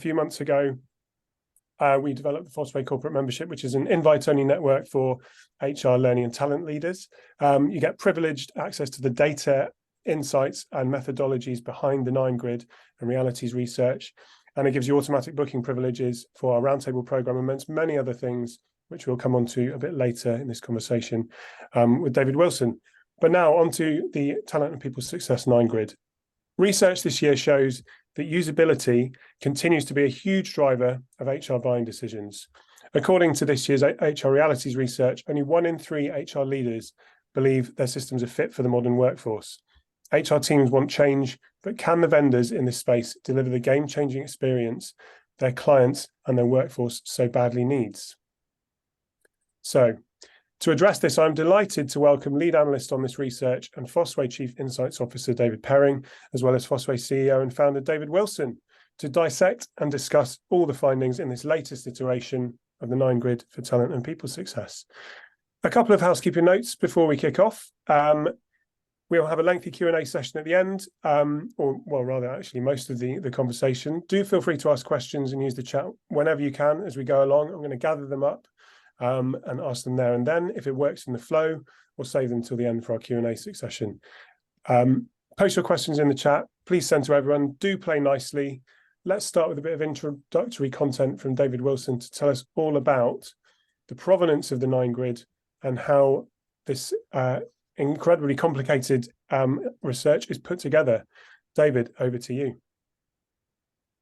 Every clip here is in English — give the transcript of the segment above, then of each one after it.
few months ago, we developed the Fosway Corporate Membership, which is an invite-only network for HR learning and talent leaders. You get privileged access to the data, insights, and methodologies behind the 9-grid and realities research. And it gives you automatic booking privileges for our roundtable program, amongst many other things, which we'll come on to a bit later in this conversation with David Wilson. But now on to the Talent and People Success 9-grid. Research this year shows that usability continues to be a huge driver of HR buying decisions. According to this year's HR Realities research, only 1 in 3 HR leaders believe their systems are fit for the modern workforce. HR teams want change, but can the vendors in this space deliver the game-changing experience their clients and their workforce so badly needs? So, to address this, I'm delighted to welcome lead analyst on this research and Fosway Chief Insights Officer David Perring, as well as Fosway CEO and founder David Wilson, to dissect and discuss all the findings in this latest iteration of the 9-grid for talent and people success. A couple of housekeeping notes before we kick off. We'll have a lengthy Q&A session at the end, or well, rather actually most of the conversation. Do feel free to ask questions and use the chat whenever you can as we go along. I'm going to gather them up and ask them there and then. If it works in the flow, we'll save them till the end for our Q&A session. Post your questions in the chat. Please send to everyone. Do play nicely. Let's start with a bit of introductory content from David Wilson to tell us all about the provenance of the 9-grid and how this incredibly complicated research is put together. David, over to you.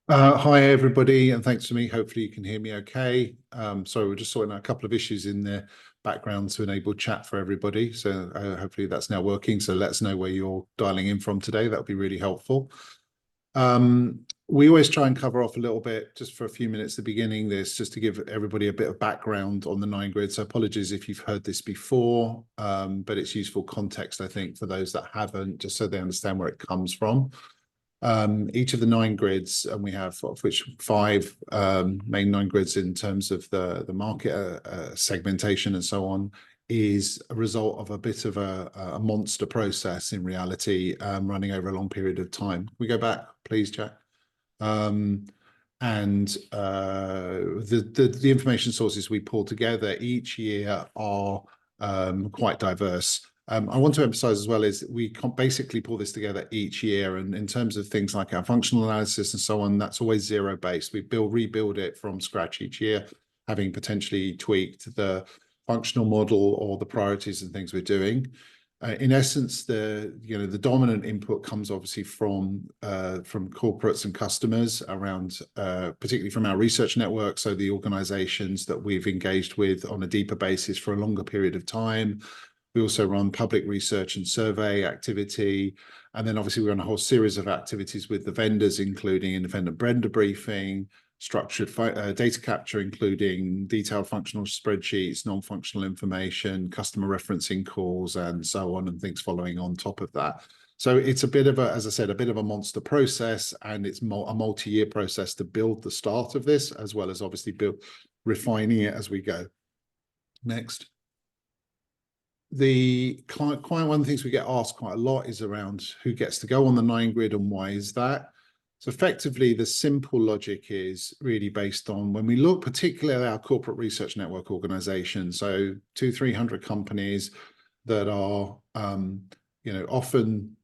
Hi, everybody, and thanks for me. Hopefully you can hear me okay. Sorry, we're just sorting out a couple of issues in the background to enable chat for everybody. So hopefully that's now working. So let us know where you're dialing in from today. That would be really helpful. We always try and cover off a little bit just for a few minutes at the beginning this, just to give everybody a bit of background on the 9-grid. So apologies if you've heard this before, but it's useful context, I think, for those that haven't, just so they understand where it comes from. Each of the 9-grids, and we have of which 5 main 9-grids in terms of the market segmentation and so on, is a result of a bit of a monster process in reality, running over a long period of time. Can we go back, please, Jack? The information sources we pull together each year are quite diverse. I want to emphasize as well is we basically pull this together each year, and in terms of things like our functional analysis and so on, that's always zero-based. We rebuild it from scratch each year, having potentially tweaked the functional model or the priorities and things we're doing. In essence, the dominant input comes obviously from corporates and customers around, particularly from our research network, so the organizations that we've engaged with on a deeper basis for a longer period of time. We also run public research and survey activity. And then obviously we run a whole series of activities with the vendors, including independent vendor briefing, structured data capture, including detailed functional spreadsheets, non-functional information, customer referencing calls, and so on, and things following on top of that. So it's a bit of a, as I said, a bit of a monster process, and it's a multi-year process to build the start of this, as well as obviously refining it as we go. Next. One of the things we get asked quite a lot is around who gets to go on the 9-grid and why is that? So effectively, the simple logic is really based on when we look particularly at our corporate research network organization, so 200-300 companies that are often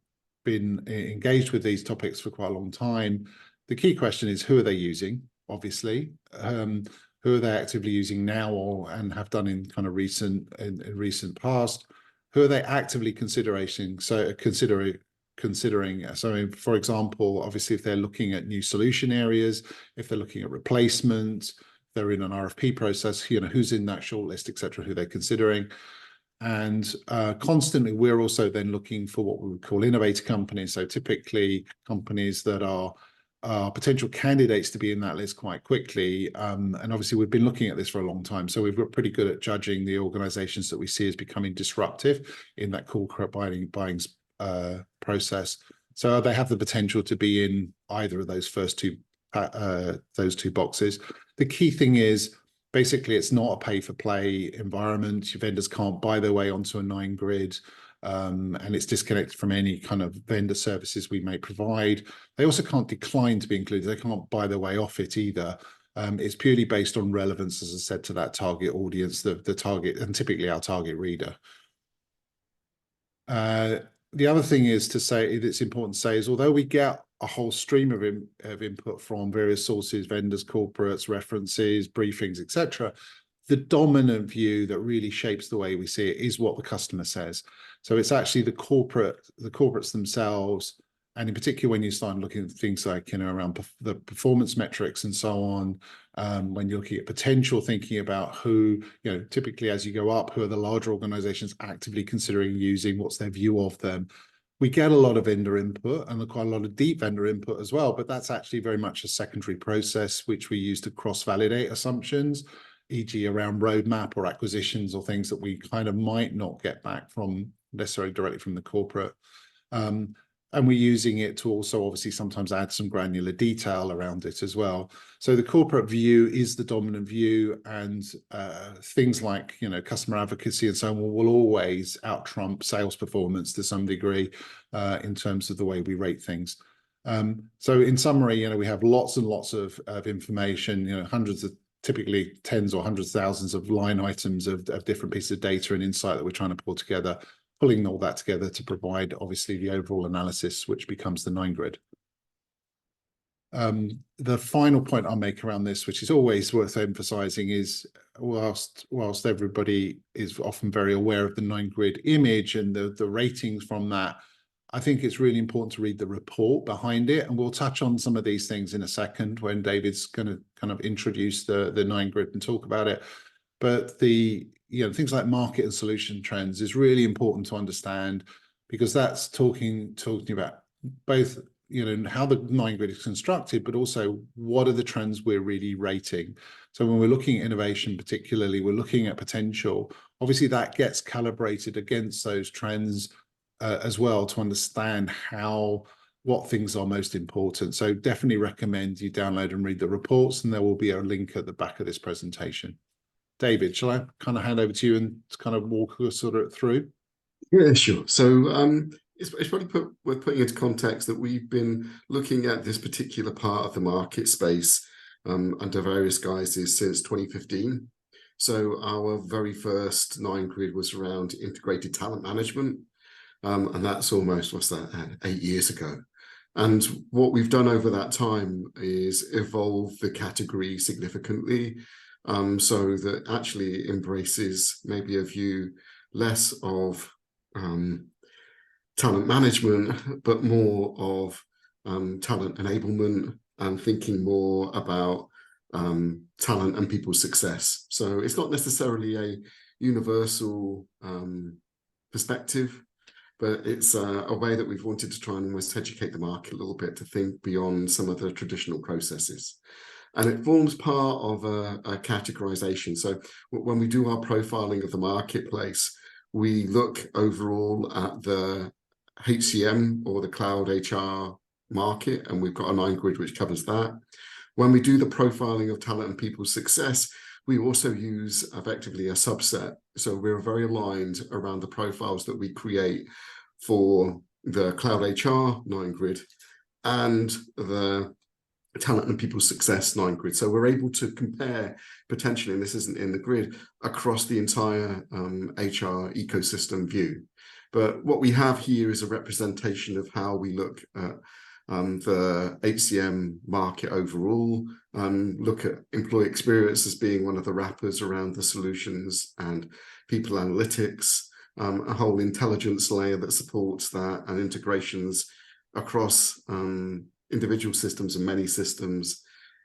been engaged with these topics for quite a long time. The key question is, who are they using, obviously? Who are they actively using now and have done in kind of recent past? Who are they actively considering? So, for example, obviously, if they're looking at new solution areas, if they're looking at replacement, they're in an RFP process, who's in that shortlist, etc., who they're considering. And constantly, we're also then looking for what we would call innovator companies. So typically, companies that are potential candidates to be in that list quite quickly. And obviously, we've been looking at this for a long time. So we've got pretty good at judging the organizations that we see as becoming disruptive in that corporate buying process. So they have the potential to be in either of those first two boxes. The key thing is basically it's not a pay for play environment. Your vendors can't buy their way onto a 9-grid. and it's disconnected from any kind of vendor services we may provide. They also can't decline to be included. They can't buy their way off it either. It's purely based on relevance, as I said, to that target audience, the target, and typically our target reader. The other thing is to say, it's important to say, is although we get a whole stream of input from various sources, vendors, corporates, references, briefings, etc., the dominant view that really shapes the way we see it is what the customer says. So it's actually the corporates themselves, and in particular when you start looking at things like, around the performance metrics and so on, when you're looking at potential, thinking about who, typically as you go up, who are the larger organizations actively considering using, what's their view of them. We get a lot of vendor input and quite a lot of deep vendor input as well, but that's actually very much a secondary process which we use to cross-validate assumptions, e.g. around roadmap or acquisitions or things that we kind of might not get back from necessarily directly from the corporate. And we're using it to also obviously sometimes add some granular detail around it as well. So the corporate view is the dominant view, and things like, customer advocacy and so on will always out-trump sales performance to some degree in terms of the way we rate things. So in summary, we have lots and lots of information, hundreds of, typically tens or hundreds of thousands of line items of different pieces of data and insight that we're trying to pull together, pulling all that together to provide obviously the overall analysis, which becomes the 9-grid. The final point I'll make around this, which is always worth emphasizing, is whilst everybody is often very aware of the 9-grid image and the ratings from that, I think it's really important to read the report behind it. And we'll touch on some of these things in a second when David's going to kind of introduce the 9-grid and talk about it. But things like market and solution trends is really important to understand, because that's talking about both, how the 9-grid is constructed, but also what are the trends we're really rating. So when we're looking at innovation, particularly, we're looking at potential. Obviously, that gets calibrated against those trends as well to understand what things are most important. So definitely recommend you download and read the reports, and there will be a link at the back of this presentation. David, shall I kind of hand over to you and kind of walk us sort of through? Yeah, sure. So it's probably worth putting into context that we've been looking at this particular part of the market space under various guises since 2015. So our very first 9-grid was around integrated talent management. And that's almost, 8 years ago. And what we've done over that time is evolve the category significantly, so that actually embraces maybe a view less of talent management, but more of talent enablement, and thinking more about talent and people's success. So it's not necessarily a universal perspective, but it's a way that we've wanted to try and almost educate the market a little bit to think beyond some of the traditional processes. And it forms part of a categorization. So when we do our profiling of the marketplace, we look overall at the HCM or the cloud HR market, and we've got a 9-grid which covers that. When we do the profiling of talent and people's success, we also use effectively a subset. So we're very aligned around the profiles that we create for the cloud HR 9-grid and the talent and people's success 9-grid. So we're able to compare potentially, and this isn't in the grid, across the entire HR ecosystem view. But what we have here is a representation of how we look at the HCM market overall, look at employee experience as being one of the wrappers around the solutions and people analytics, a whole intelligence layer that supports that, and integrations across individual systems and many systems.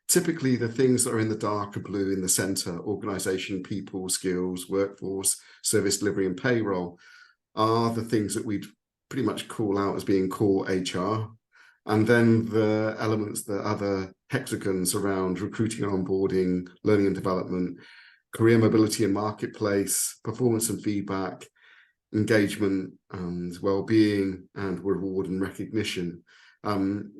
Typically, the things that are in the darker blue in the center, organization, people, skills, workforce, service delivery, and payroll, are the things that we'd pretty much call out as being core HR. And then the elements, the other hexagons around recruiting and onboarding, learning and development, career mobility and marketplace, performance and feedback, engagement and well-being, and reward and recognition.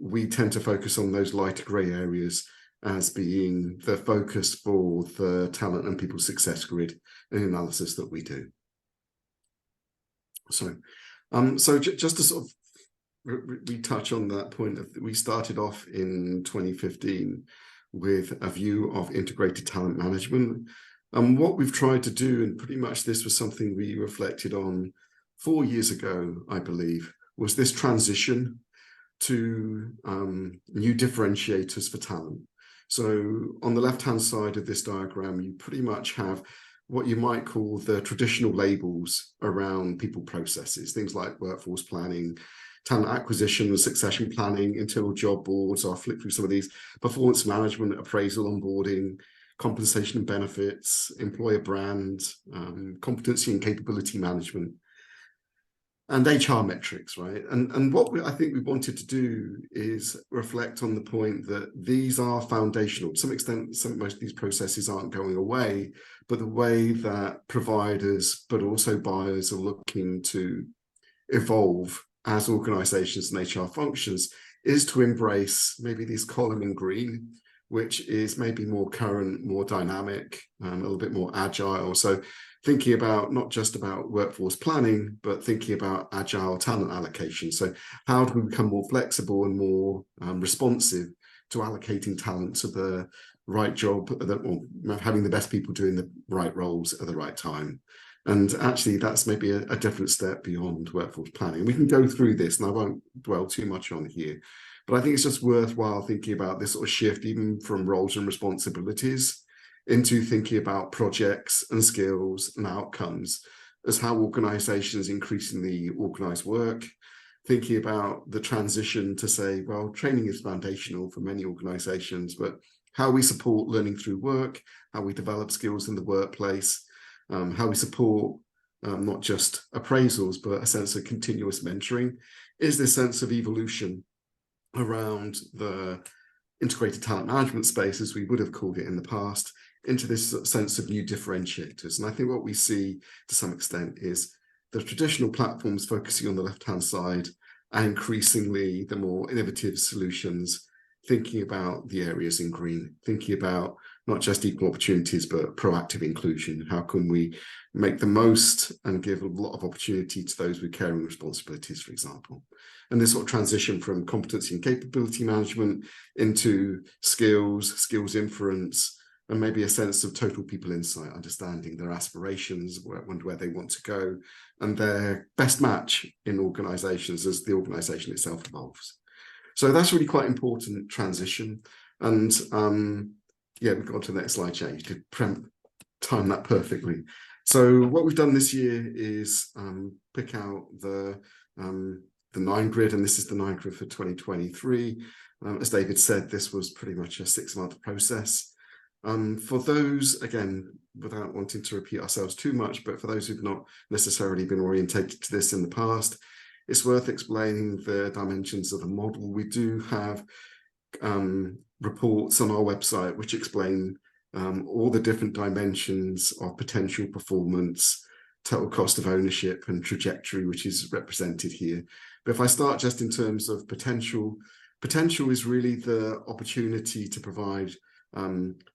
We tend to focus on those lighter grey areas as being the focus for the talent and people success grid and analysis that we do. So So just to sort of retouch on that point, we started off in 2015 with a view of integrated talent management. And what we've tried to do, and pretty much this was something we reflected on 4 years ago, I believe, was this transition to new differentiators for talent. So on the left-hand side of this diagram, you pretty much have what you might call the traditional labels around people processes, things like workforce planning, talent acquisition and succession planning, internal job boards. I'll flip through some of these: performance management, appraisal, onboarding, compensation and benefits, employer brand, competency and capability management, and HR metrics, right? And what I think we wanted to do is reflect on the point that these are foundational. To some extent, most of these processes aren't going away, but the way that providers, but also buyers, are looking to evolve as organizations and HR functions is to embrace maybe this column in green, which is maybe more current, more dynamic, a little bit more agile. So thinking about not just about workforce planning, but thinking about agile talent allocation. So how do we become more flexible and more responsive to allocating talent to the right job, or having the best people doing the right roles at the right time? And actually, that's maybe a different step beyond workforce planning. We can go through this, and I won't dwell too much on here. But I think it's just worthwhile thinking about this sort of shift, even from roles and responsibilities, into thinking about projects and skills and outcomes as how organizations increasingly organize work, thinking about the transition to say, well, training is foundational for many organizations, but how we support learning through work, how we develop skills in the workplace, how we support not just appraisals, but a sense of continuous mentoring, is this sense of evolution around the integrated talent management space, as we would have called it in the past, into this sense of new differentiators. And I think what we see to some extent is the traditional platforms focusing on the left-hand side, and increasingly the more innovative solutions thinking about the areas in green, thinking about not just equal opportunities, but proactive inclusion. How can we make the most and give a lot of opportunity to those with caring responsibilities, for example? And this sort of transition from competency and capability management into skills inference, and maybe a sense of total people insight, understanding their aspirations, where they want to go, and their best match in organizations as the organization itself evolves. So that's really quite important transition. And yeah, we've got to the next slide, Jay. You did time that perfectly. So what we've done this year is pick out the 9 grid, and this is the 9 grid for 2023. As David said, this was pretty much a 6-month process. For those, again, without wanting to repeat ourselves too much, but for those who've not necessarily been orientated to this in the past, it's worth explaining the dimensions of the model. We do have reports on our website which explain all the different dimensions of potential performance, total cost of ownership, and trajectory, which is represented here. But if I start just in terms of potential is really the opportunity to provide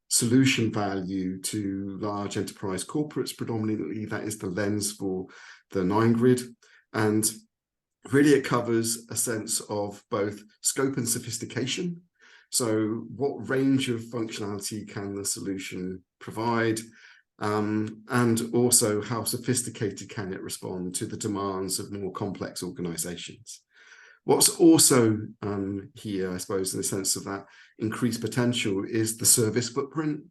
solution value to large enterprise corporates. Predominantly, that is the lens for the 9 grid. And really, it covers a sense of both scope and sophistication. So what range of functionality can the solution provide? And also, how sophisticated can it respond to the demands of more complex organizations? What's also here, I suppose, in the sense of that increased potential, is the service footprint.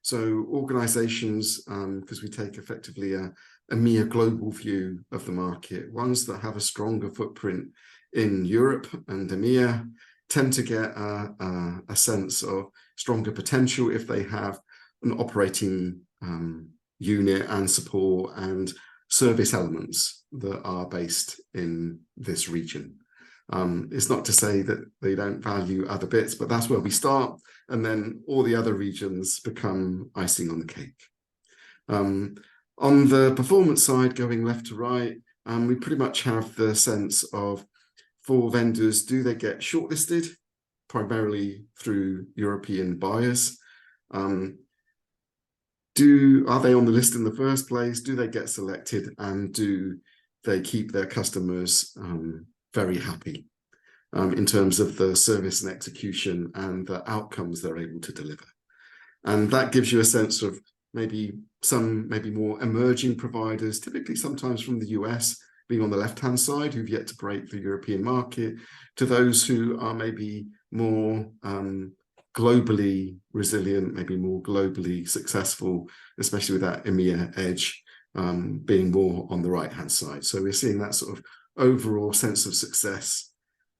So organizations, because we take effectively a mere global view of the market, ones that have a stronger footprint in Europe and EMEA tend to get a sense of stronger potential if they have an operating unit and support and service elements that are based in this region. It's not to say that they don't value other bits, but that's where we start, and then all the other regions become icing on the cake. On the performance side, going left to right, we pretty much have the sense of, for vendors, do they get shortlisted primarily through European buyers? Are they on the list in the first place? Do they get selected? And do they keep their customers very happy in terms of the service and execution and the outcomes they're able to deliver. And that gives you a sense of maybe more emerging providers, typically sometimes from the US, being on the left-hand side, who've yet to break the European market, to those who are maybe more globally resilient, maybe more globally successful, especially with that EMEA edge being more on the right-hand side. So we're seeing that sort of overall sense of success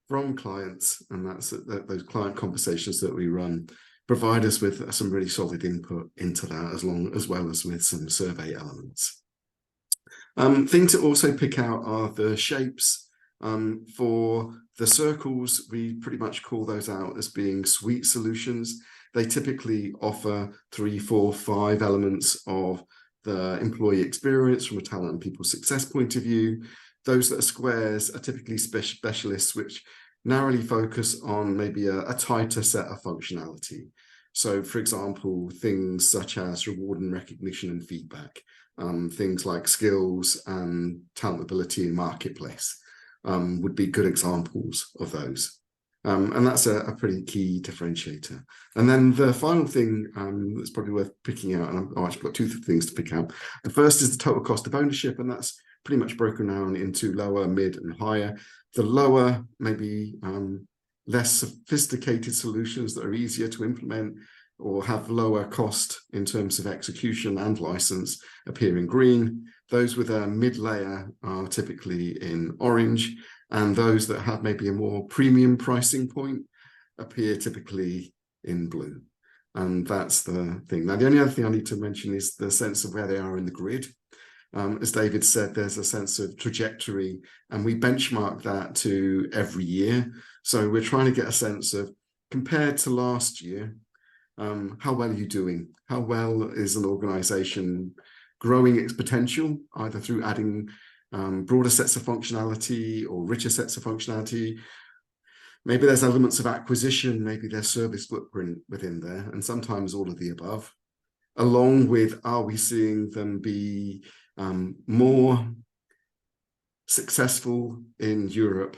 from clients, and that's those client conversations that we run provide us with some really solid input into that, as well as with some survey elements. Thing to also pick out are the shapes. For the circles, we pretty much call those out as being suite solutions. They typically offer 3, 4, 5 elements of the employee experience from a talent and people success point of view. Those that are squares are typically specialists, which narrowly focus on maybe a tighter set of functionality. So, for example, things such as reward and recognition and feedback, things like skills and talent ability in marketplace would be good examples of those. And that's a pretty key differentiator. And then the final thing that's probably worth picking out, and I've actually got 2 things to pick out. The first is the total cost of ownership, and that's pretty much broken down into lower, mid, and higher. The lower, maybe less sophisticated solutions that are easier to implement or have lower cost in terms of execution and license appear in green. Those with a mid-layer are typically in orange, and those that have maybe a more premium pricing point appear typically in blue. And that's the thing. Now, the only other thing I need to mention is the sense of where they are in the grid. As David said, there's a sense of trajectory, and we benchmark that to every year. So we're trying to get a sense of, compared to last year, how well are you doing? How well is an organization growing its potential, either through adding broader sets of functionality or richer sets of functionality? Maybe there's elements of acquisition, maybe there's service footprint within there, and sometimes all of the above. Along with, are we seeing them be more successful in Europe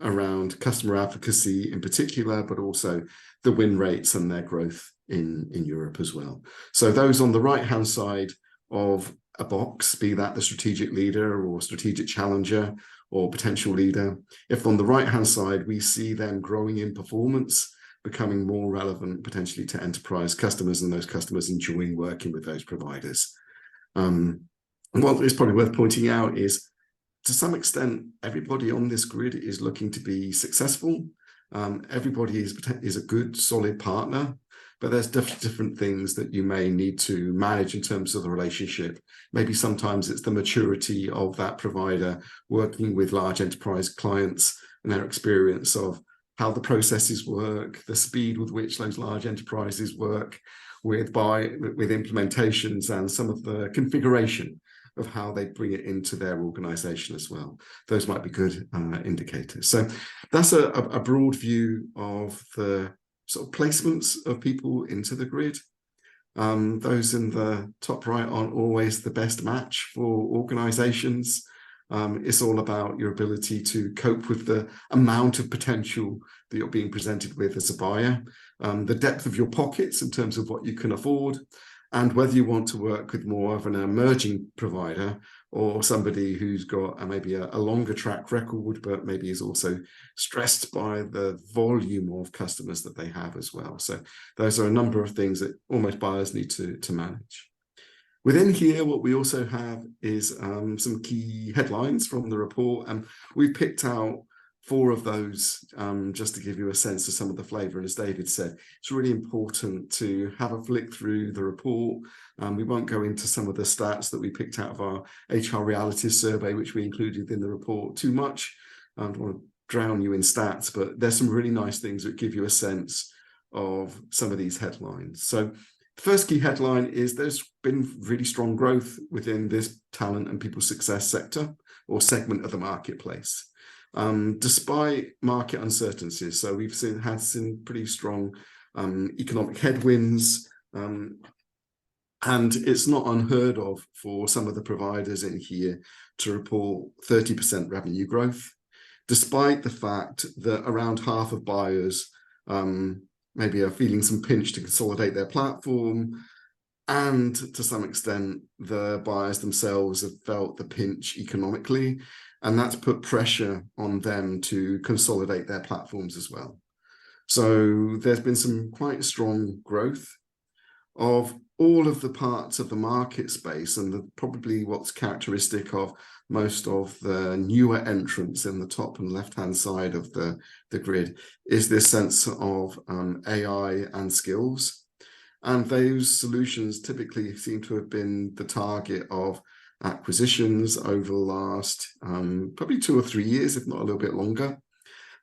around customer advocacy in particular, but also the win rates and their growth in Europe as well. So those on the right-hand side of a box, be that the strategic leader or strategic challenger or potential leader, if on the right-hand side we see them growing in performance, becoming more relevant potentially to enterprise customers, and those customers enjoying working with those providers. And what is probably worth pointing out is, to some extent, everybody on this grid is looking to be successful. Everybody is a good, solid partner, but there's different things that you may need to manage in terms of the relationship. Maybe sometimes it's the maturity of that provider working with large enterprise clients and their experience of how the processes work, the speed with which those large enterprises work with implementations, and some of the configuration of how they bring it into their organization as well. Those might be good indicators. So that's a broad view of the sort of placements of people into the grid. Those in the top right aren't always the best match for organizations. It's all about your ability to cope with the amount of potential that you're being presented with as a buyer, the depth of your pockets in terms of what you can afford, and whether you want to work with more of an emerging provider or somebody who's got maybe a longer track record, but maybe is also stressed by the volume of customers that they have as well. So those are a number of things that almost buyers need to manage. Within here, what we also have is some key headlines from the report, and we've picked out 4 of those just to give you a sense of some of the flavour. And as David said, it's really important to have a flick through the report. We won't go into some of the stats that we picked out of our HR realities survey, which we included in the report too much. I don't want to drown you in stats, but there's some really nice things that give you a sense of some of these headlines. So the first key headline is there's been really strong growth within this talent and people success sector or segment of the marketplace. Despite market uncertainties. So we've had some pretty strong economic headwinds, And it's not unheard of for some of the providers in here to report 30% revenue growth, despite the fact that around half of buyers maybe are feeling some pinch to consolidate their platform. And to some extent, the buyers themselves have felt the pinch economically, and that's put pressure on them to consolidate their platforms as well. So there's been some quite strong growth of all of the parts of the market space, and probably what's characteristic of most of the newer entrants in the top and left-hand side of the grid is this sense of AI and skills. And those solutions typically seem to have been the target of acquisitions over the last probably 2 or 3 years, if not a little bit longer.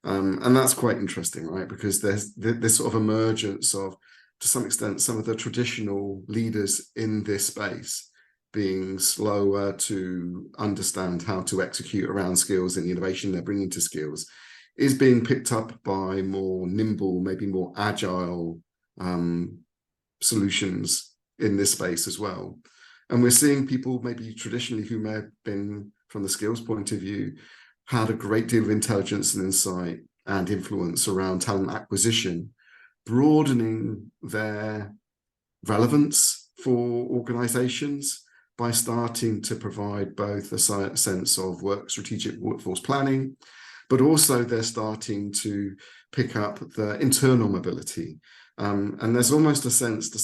And that's quite interesting, right? Because there's this sort of emergence of, to some extent, some of the traditional leaders in this space being slower to understand how to execute around skills and the innovation they're bringing to skills is being picked up by more nimble, maybe more agile solutions in this space as well. And we're seeing people maybe traditionally who may have been, from the skills point of view, had a great deal of intelligence and insight and influence around talent acquisition, broadening their relevance for organizations by starting to provide both a sense of strategic workforce planning, but also they're starting to pick up the internal mobility. And there's almost a sense to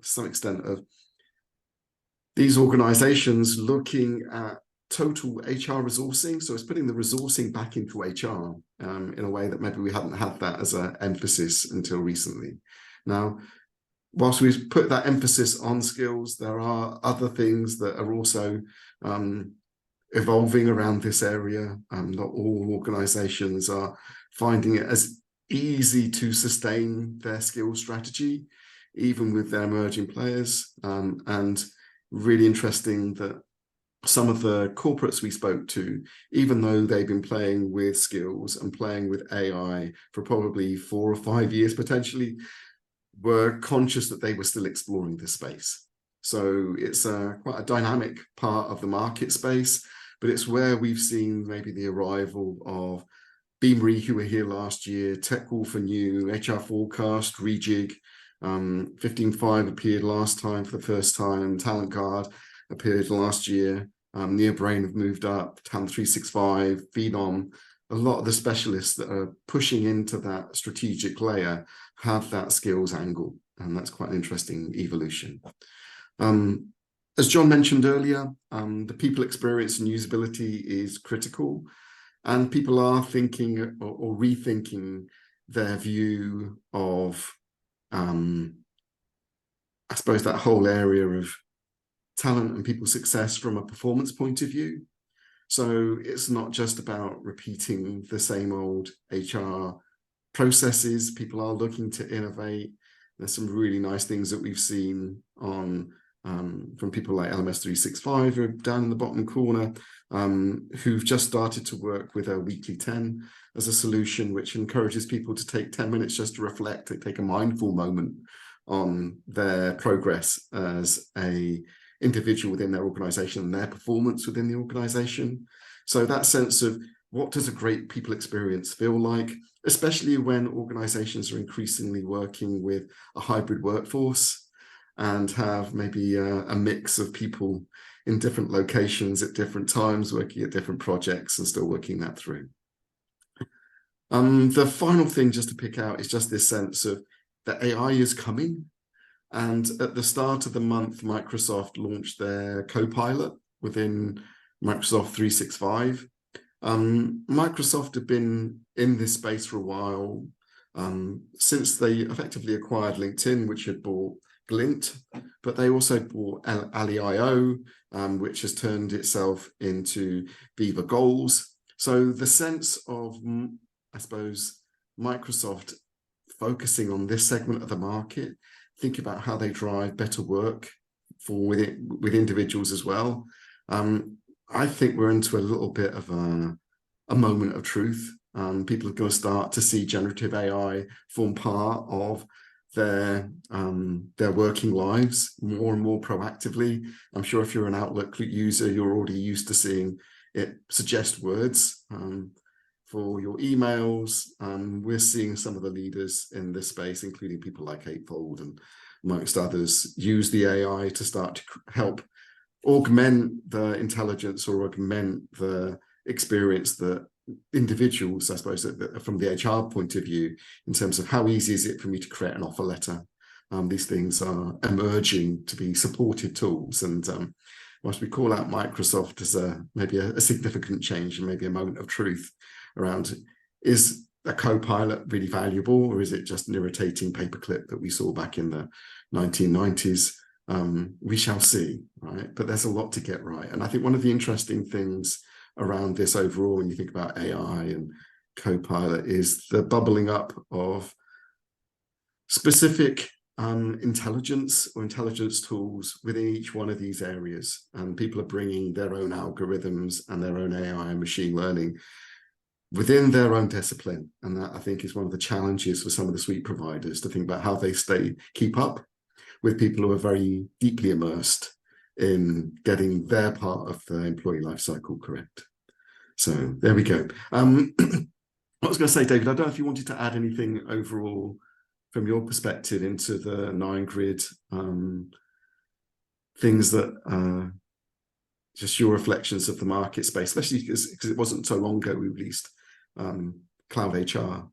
some extent of these organizations looking at total HR resourcing. So it's putting the resourcing back into HR in a way that maybe we hadn't had that as an emphasis until recently. Now, whilst we've put that emphasis on skills, there are other things that are also evolving around this area. Not all organizations are finding it as easy to sustain their skills strategy, even with their emerging players. And really interesting that some of the corporates we spoke to, even though they've been playing with skills and playing with AI for probably 4 or 5 years potentially, were conscious that they were still exploring this space. So it's quite a dynamic part of the market space, but it's where we've seen maybe the arrival of Beamery, who were here last year, TechWolf are new, HR Forecast, Rejig, 15.5 appeared last time for the first time, Talent Guard appeared last year, Nearbrain have moved up, Talent 365, Phenom. A lot of the specialists that are pushing into that strategic layer have that skills angle, and that's quite an interesting evolution. As John mentioned earlier, the people experience and usability is critical, and people are thinking or rethinking their view of, I suppose, that whole area of talent and people success from a performance point of view. So it's not just about repeating the same old HR processes. People are looking to innovate. There's some really nice things that we've seen on from people like LMS 365 who are down in the bottom corner, who've just started to work with a weekly 10 as a solution, which encourages people to take 10 minutes just to reflect, to take a mindful moment on their progress as a individual within their organization and their performance within the organization. So that sense of what does a great people experience feel like, especially when organizations are increasingly working with a hybrid workforce and have maybe a mix of people in different locations at different times, working at different projects and still working that through. The final thing just to pick out is just this sense of that AI is coming. And at the start of the month, Microsoft launched their Copilot within Microsoft 365. Microsoft have been in this space for a while, since they effectively acquired LinkedIn, which had bought Glint, but they also bought Ali.io, which has turned itself into Viva Goals. So the sense of, I suppose, Microsoft focusing on this segment of the market, think about how they drive better work with individuals as well. I think we're into a little bit of a moment of truth. People are going to start to see generative AI form part of their working lives more and more proactively. I'm sure if you're an Outlook user, you're already used to seeing it suggest words for your emails. We're seeing some of the leaders in this space, including people like Eightfold and amongst others, use the AI to start to help augment the intelligence or augment the experience that individuals, I suppose, from the HR point of view, in terms of how easy is it for me to create an offer letter. These things are emerging to be supported tools, and whilst we call out Microsoft as maybe a significant change and maybe a moment of truth around, is a co-pilot really valuable, or is it just an irritating paperclip that we saw back in the 1990s? We shall see, right? But there's a lot to get right. And I think one of the interesting things around this overall, when you think about AI and co-pilot, is the bubbling up of specific intelligence or intelligence tools within each one of these areas. And people are bringing their own algorithms and their own AI and machine learning within their own discipline. And that, I think, is one of the challenges for some of the suite providers, to think about how they keep up with people who are very deeply immersed in getting their part of the employee life cycle correct. So there we go. I was going to say, David, I don't know if you wanted to add anything overall from your perspective into the 9-grid, things that just your reflections of the market space, especially because it wasn't so long ago we released Cloud HR.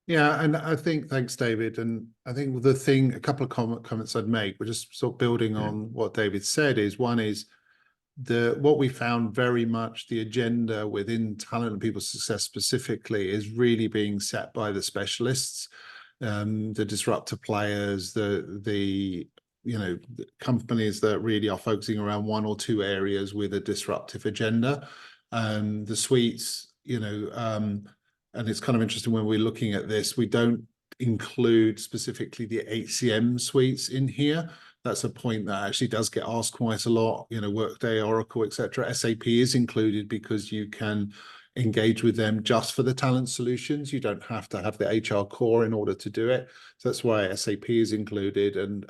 Yeah, and I think, thanks, David. And I think a couple of comments I'd make, we're just sort of building on what David said, is one is what we found very much the agenda within talent and people success specifically is really being set by the specialists, the disruptor players, the companies that really are focusing around one or two areas with a disruptive agenda. The suites, and it's kind of interesting when we're looking at this, we don't include specifically the HCM suites in here. That's a point that actually does get asked quite a lot, Workday, Oracle, etc. SAP is included because you can engage with them just for the talent solutions. You don't have to have the HR core in order to do it. So that's why SAP is included.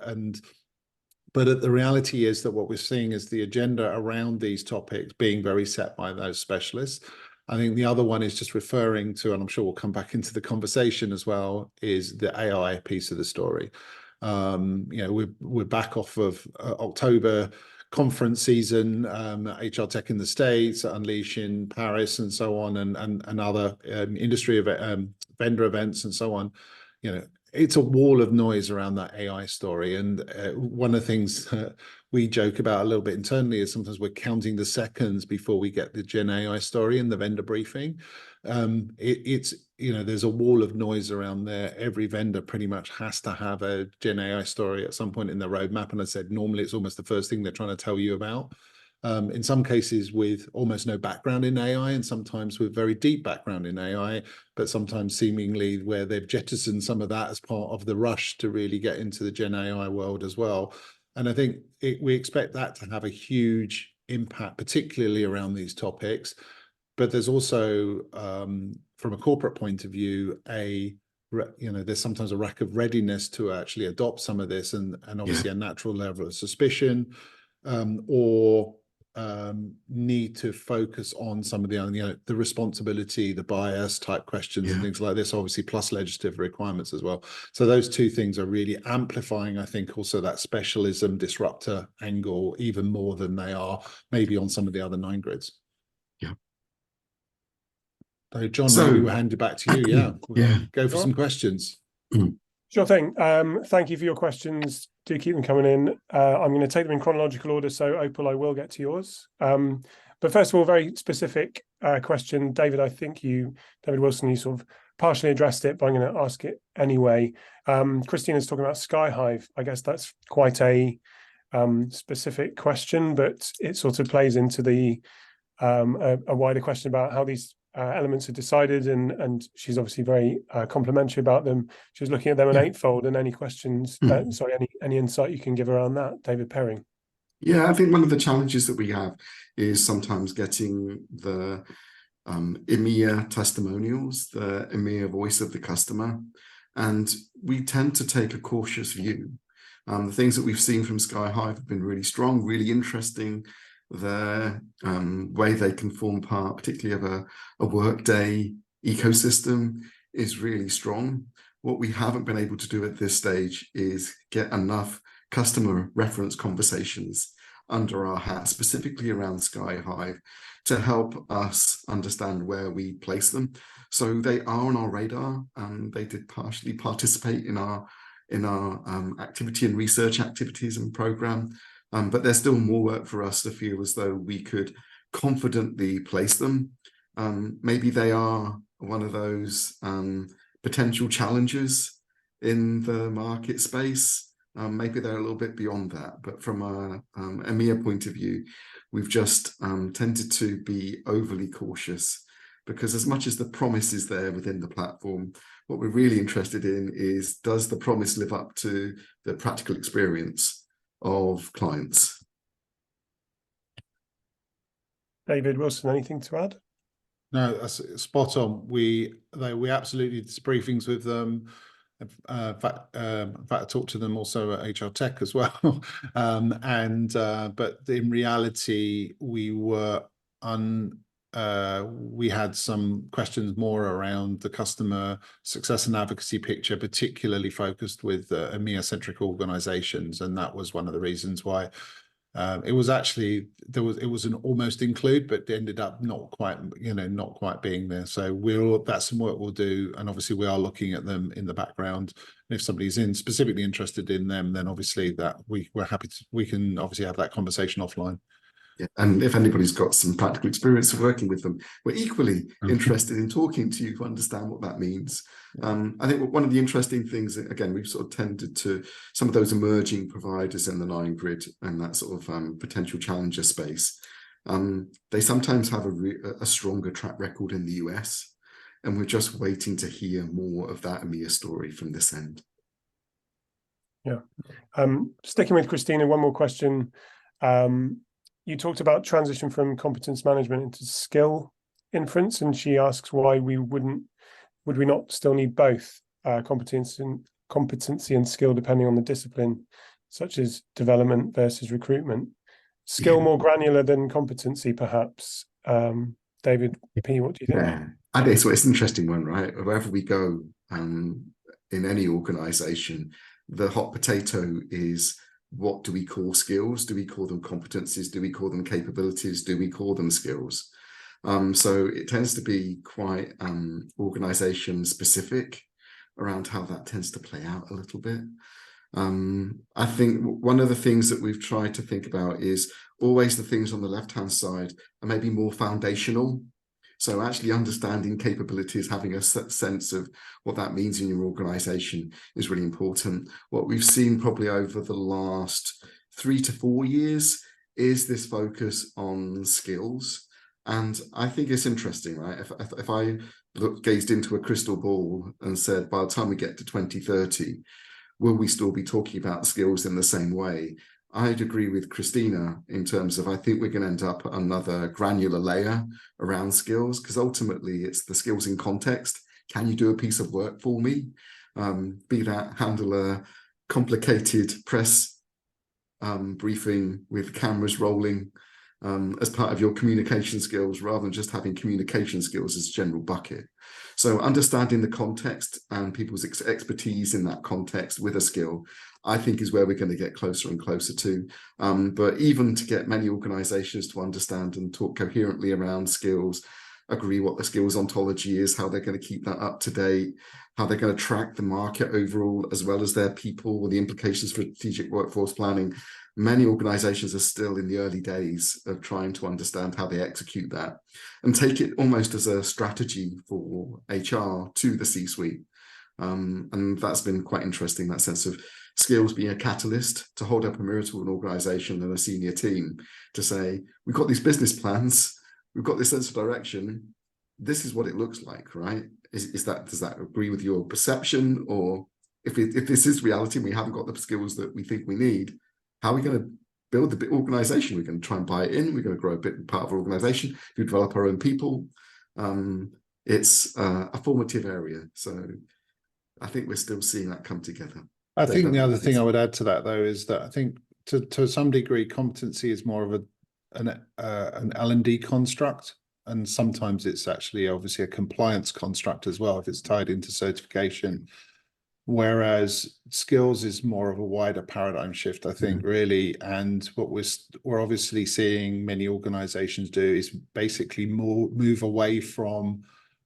But the reality is that what we're seeing is the agenda around these topics being very set by those specialists. I think the other one is just referring to, and I'm sure we'll come back into the conversation as well, is the AI piece of the story. We're back off of October conference season, HR Tech in the States, Unleash in Paris, and so on, and other industry vendor events and so on. It's a wall of noise around that AI story. And one of the things we joke about a little bit internally is sometimes we're counting the seconds before we get the Gen AI story in the vendor briefing. There's a wall of noise around there. Every vendor pretty much has to have a Gen AI story at some point in their roadmap. And I said, normally it's almost the first thing they're trying to tell you about. In some cases with almost no background in AI, and sometimes with very deep background in AI, but sometimes seemingly where they've jettisoned some of that as part of the rush to really get into the Gen AI world as well. And I think we expect that to have a huge impact, particularly around these topics. But there's also, from a corporate point of view, there's sometimes a lack of readiness to actually adopt some of this, and obviously a natural level of suspicion, or need to focus on some of the responsibility, the bias type questions and things like this, obviously, plus legislative requirements as well. So those two things are really amplifying, I think, also that specialism disruptor angle even more than they are maybe on some of the other 9 grids. Yeah. So John, maybe we'll hand it back to you. Go for some questions. Sure thing. Thank you for your questions. Do keep them coming in. I'm going to take them in chronological order, so Opal, I will get to yours. But first of all, very specific question. David Wilson, you sort of partially addressed it, but I'm going to ask it anyway. Christina's talking about Skyhive. I guess that's quite a specific question, but it sort of plays into the a wider question about how these elements are decided, and she's obviously very complimentary about them. She was looking at them in Eightfold, and any questions, any insight you can give around that, David Perring? Yeah, I think one of the challenges that we have is sometimes getting the EMEA testimonials, the EMEA voice of the customer. And we tend to take a cautious view. The things that we've seen from Sky Hive have been really strong, really interesting. Their way they can form part, particularly of a Workday ecosystem, is really strong. What we haven't been able to do at this stage is get enough customer reference conversations under our hat, specifically around Sky Hive, to help us understand where we place them. So they are on our radar, and they did partially participate in our activity and research activities and program. But there's still more work for us to feel as though we could confidently place them. Maybe they are one of those potential challenges in the market space. Maybe they're a little bit beyond that. But from a EMEA point of view, we've just tended to be overly cautious, because as much as the promise is there within the platform, what we're really interested in is, does the promise live up to the practical experience of clients? David Wilson, anything to add? No, that's spot on. We absolutely did briefings with them. In fact, I talked to them also at HR Tech as well. But in reality, we had some questions more around the customer success and advocacy picture, particularly focused with EMEA-centric organizations, and that was one of the reasons why it was actually it was an almost include, but ended up not quite being there. So that's some work we'll do, and obviously we are looking at them in the background. And if somebody's specifically interested in them, then obviously that we're happy to, we can obviously have that conversation offline. Yeah, and if anybody's got some practical experience of working with them, we're equally interested in talking to you to understand what that means. I think one of the interesting things, again, we've sort of tended to some of those emerging providers in the 9-grid and that sort of potential challenger space. They sometimes have a stronger track record in the US, and we're just waiting to hear more of that EMEA story from this end. Yeah. Sticking with Christina, one more question. You talked about transition from competence management into skill inference, and she asks why would we not still need both competency and skill depending on the discipline, such as development versus recruitment. Skill more granular than competency, perhaps. David P., what do you think? Yeah, I think it's an interesting one, right? Wherever we go in any organization, the hot potato is, what do we call skills? Do we call them competencies? Do we call them capabilities? Do we call them skills? So it tends to be quite organization specific around how that tends to play out a little bit. I think one of the things that we've tried to think about is always the things on the left-hand side are maybe more foundational. So actually understanding capabilities, having a sense of what that means in your organization is really important. What we've seen probably over the last 3 to 4 years is this focus on skills. And I think it's interesting, right? If I gazed into a crystal ball and said, by the time we get to 2030, will we still be talking about skills in the same way? I'd agree with Christina in terms of, I think we're going to end up at another granular layer around skills, because ultimately it's the skills in context. Can you do a piece of work for me? Be that handle a complicated press briefing with cameras rolling as part of your communication skills, rather than just having communication skills as a general bucket. So understanding the context and people's expertise in that context with a skill, I think, is where we're going to get closer and closer to. But even to get many organizations to understand and talk coherently around skills, agree what the skills ontology is, how they're going to keep that up to date, how they're going to track the market overall, as well as their people, the implications for strategic workforce planning. Many organizations are still in the early days of trying to understand how they execute that and take it almost as a strategy for HR to the C-suite. And that's been quite interesting, that sense of skills being a catalyst to hold up a mirror to an organization and a senior team to say, we've got these business plans, we've got this sense of direction, this is what it looks like, right? Does that agree with your perception? Or if this is reality and we haven't got the skills that we think we need, how are we going to build the organization? We're going to try and buy it in. We're going to grow a bit part of our organization. We develop our own people. It's a formative area. So I think we're still seeing that come together. I think the other thing I would add to that, though, is that I think to some degree, competency is more of an L&D construct, and sometimes it's actually obviously a compliance construct as well if it's tied into certification. Whereas skills is more of a wider paradigm shift, I think, really. And what we're obviously seeing many organizations do is basically move away from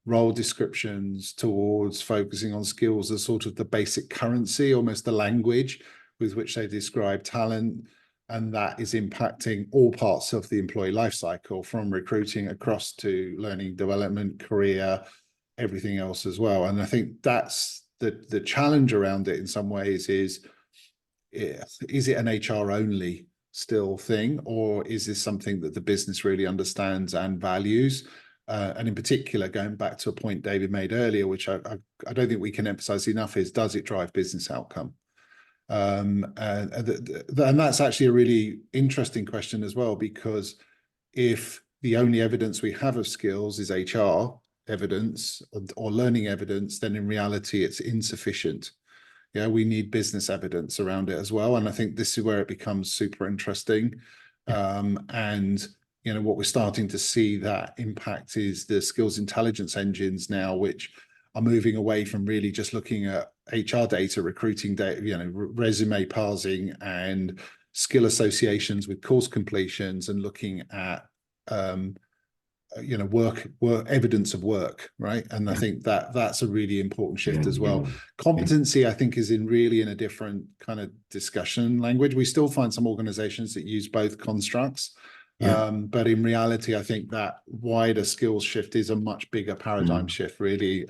role descriptions towards focusing on skills as sort of the basic currency, almost the language with which they describe talent. And that is impacting all parts of the employee life cycle, from recruiting across to learning, development, career, everything else as well. And I think that's the challenge around it in some ways is it an HR only still thing, or is this something that the business really understands and values? And in particular, going back to a point David made earlier, which I don't think we can emphasize enough, is does it drive business outcome? And that's actually a really interesting question as well, because if the only evidence we have of skills is HR evidence or learning evidence, then in reality it's insufficient. Yeah, we need business evidence around it as well. And I think this is where it becomes super interesting. And you know, what we're starting to see that impact is the skills intelligence engines now, which are moving away from really just looking at HR data, recruiting data, you know, resume parsing and skill associations with course completions, and looking at you know, work evidence of work, right? And I think that's a really important shift as well. Competency, I think, is really in a different kind of discussion language. We still find some organizations that use both constructs, but in reality, I think that wider skills shift is a much bigger paradigm shift, really,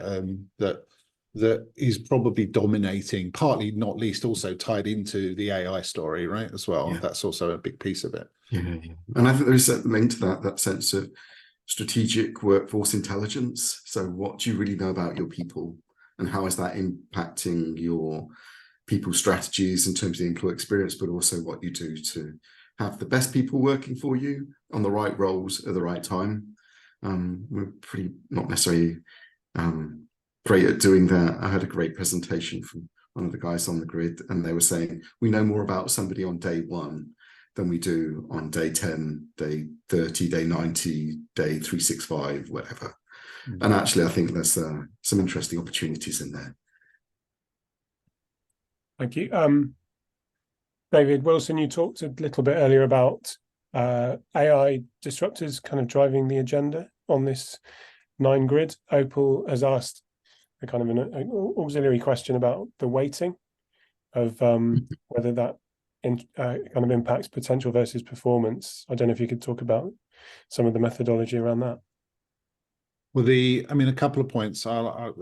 that is probably dominating, partly not least also tied into the AI story, right, as well. That's also a big piece of it. And I think there is a link to that sense of strategic workforce intelligence. So what do you really know about your people, and how is that impacting your people strategies in terms of the employee experience, but also what you do to have the best people working for you on the right roles at the right time? We're pretty not necessarily great at doing that. I had a great presentation from one of the guys on the grid, and they were saying we know more about somebody on day 1 than we do on day 10, day 30, day 90, day 365, whatever. And actually, I think there's some interesting opportunities in there. Thank you. David Wilson, you talked a little bit earlier about AI disruptors kind of driving the agenda on this 9 grid. Opal has asked a kind of an auxiliary question about the weighting of whether that kind of impacts potential versus performance. I don't know if you could talk about some of the methodology around that. Well, I mean, a couple of points. I'll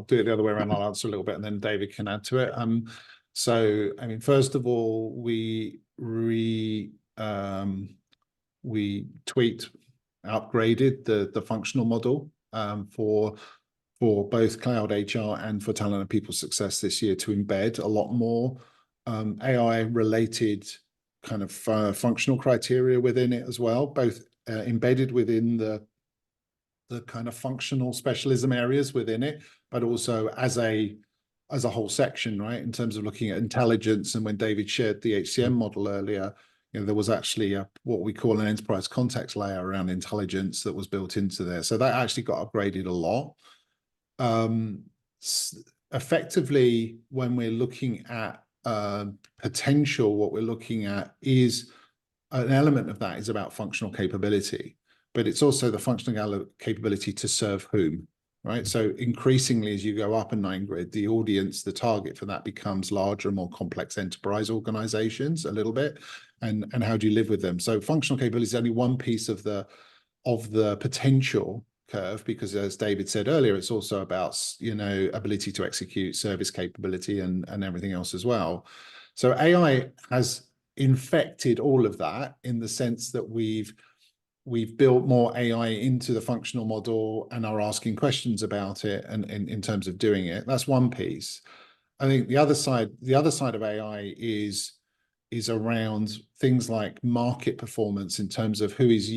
do it the other way around. I'll answer a little bit, and then David can add to it. So, I mean, first of all, we upgraded the functional model for both cloud HR and for talent and people success this year to embed a lot more AI related kind of functional criteria within it as well, both embedded within the kind of functional specialism areas within it, but also as a whole section, right, in terms of looking at intelligence. And when David shared the HCM model earlier, you know, there was actually what we call an enterprise context layer around intelligence that was built into there. So that actually got upgraded a lot. Effectively, when we're looking at potential, what we're looking at is an element of that is about functional capability, but it's also the functional capability to serve whom, right? So increasingly, as you go up a 9 grid, the audience, the target for that becomes larger and more complex enterprise organizations a little bit. And how do you live with them? So functional capability is only one piece of the potential curve, because as David said earlier, it's also about, you know, ability to execute, service capability, and everything else as well. So AI has infected all of that in the sense that we've built more AI into the functional model and are asking questions about it, and in terms of doing it. That's one piece. I think the other side of AI is around things like market performance, in terms of who is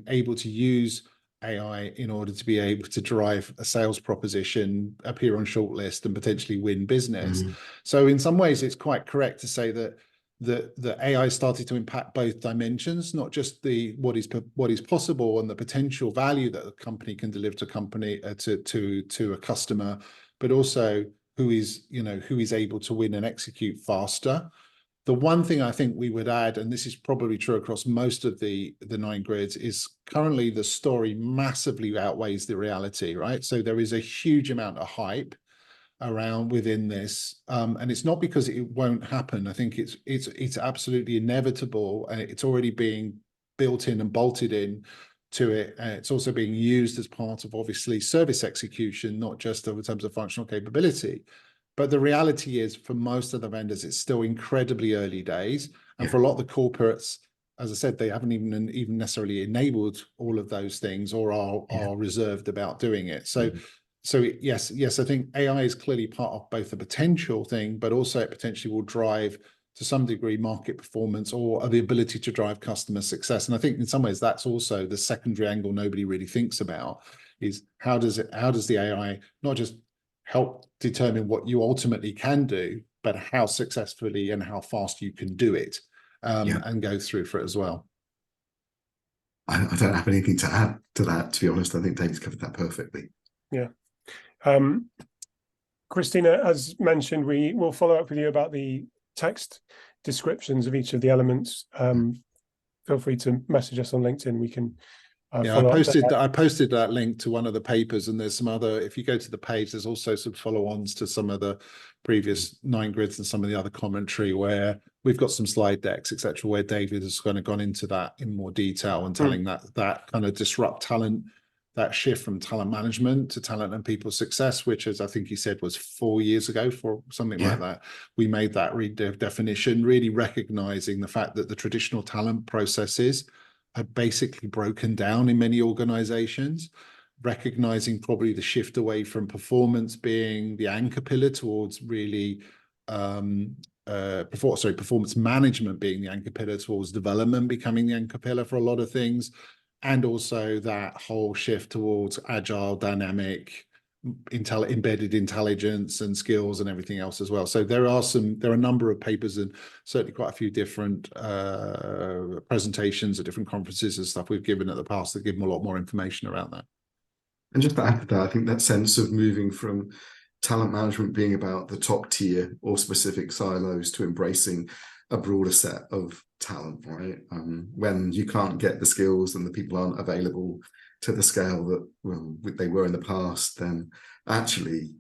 able to use AI in order to be able to drive a sales proposition, appear on shortlist, and potentially win business. So in some ways, it's quite correct to say that the AI started to impact both dimensions, not just the what is possible and the potential value that a company can deliver to a customer, but also who is able to win and execute faster. The one thing I think we would add, and this is probably true across most of the 9 grids, is currently the story massively outweighs the reality, right? So there is a huge amount of hype around within this, and it's not because it won't happen. I think it's absolutely inevitable, and it's already being built in and bolted in to it. It's also being used as part of obviously service execution, not just in terms of functional capability. But the reality is, for most of the vendors, it's still incredibly early days, and for a lot of the corporates, as I said, they haven't even necessarily enabled all of those things, or are reserved about doing it. So yes, I think AI is clearly part of both the potential thing, but also it potentially will drive to some degree market performance or the ability to drive customer success. And I think in some ways that's also the secondary angle nobody really thinks about, is how does the AI not just help determine what you ultimately can do, but how successfully and how fast you can do it, and go through for it as well. I don't have anything to add to that, to be honest. I think David's covered that perfectly. Yeah. Christina, as mentioned, we will follow up with you about the text descriptions of each of the elements. Feel free to message us on LinkedIn. We can follow up. I posted that link to one of the papers, and there's some other, if you go to the page, there's also some follow-ons to some of the previous 9 grids and some of the other commentary where we've got some slide decks, etc., where David has kind of gone into that in more detail and telling that kind of disrupt talent, that shift from talent management to talent and people success, which, as I think he said, was 4 years ago, for something like that. We made that redefinition, really recognizing the fact that the traditional talent processes are basically broken down in many organizations, recognizing probably the shift away from performance being the anchor pillar towards really performance management being the anchor pillar, towards development becoming the anchor pillar for a lot of things. And also that whole shift towards agile, dynamic, embedded intelligence and skills and everything else as well. So there are a number of papers and certainly quite a few different presentations at different conferences and stuff we've given in the past that give them a lot more information around that. And just to add to that, I think that sense of moving from talent management being about the top tier or specific silos to embracing a broader set of talent, right? When you can't get the skills and the people aren't available to the scale that they were in the past, then actually